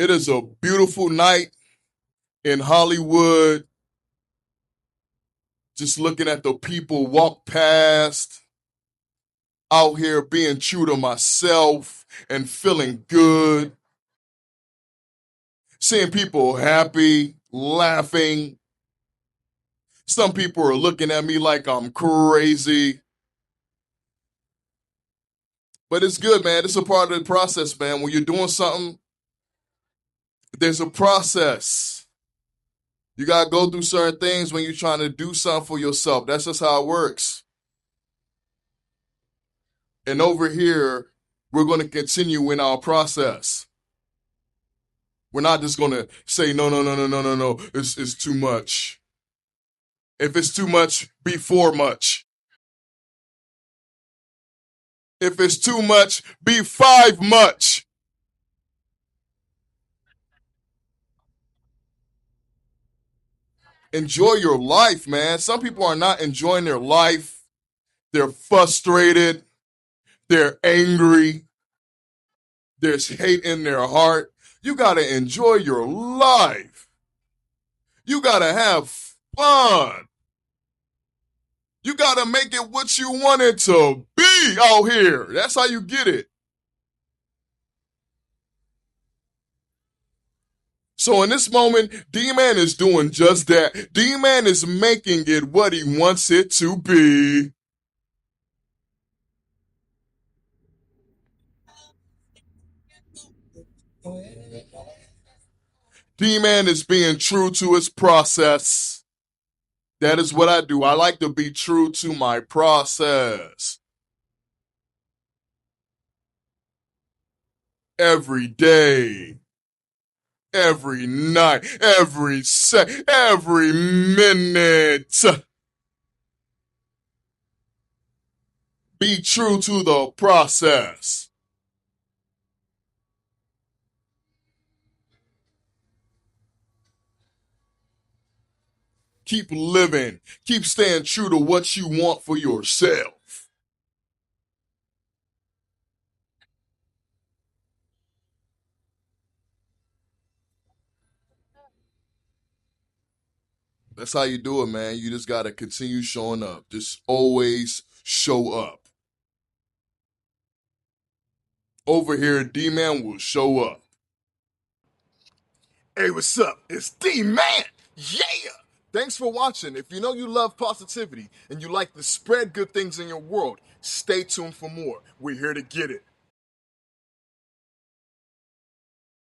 It is a beautiful night in Hollywood, just looking at the people walk past, out here being true to myself and feeling good, seeing people happy, laughing. Some people are looking at me like I'm crazy. But it's good, man. It's a part of the process, man. When you're doing something, there's a process. You got to go through certain things when you're trying to do something for yourself. That's just how it works. And over here, we're going to continue in our process. We're not just going to say, no, no, no, no, no, no, no. It's too much. If it's too much, be for much. If it's too much, be five much. Enjoy your life, man. Some people are not enjoying their life. They're frustrated. They're angry. There's hate in their heart. You got to enjoy your life. You got to have fun. You got to make it what you want it to be out here. That's how you get it. So in this moment, D-Man is doing just that. D-Man is making it what he wants it to be. D-Man is being true to his process. That is what I do. I like to be true to my process. Every day, every night, every minute. Be true to the process. Keep living. Keep staying true to what you want for yourself. That's how you do it, man. You just got to continue showing up. Just always show up. Over here, D-Man will show up. Hey, what's up? It's D-Man. Yeah! Thanks for watching. If you know you love positivity and you like to spread good things in your world, stay tuned for more. We're here to get it.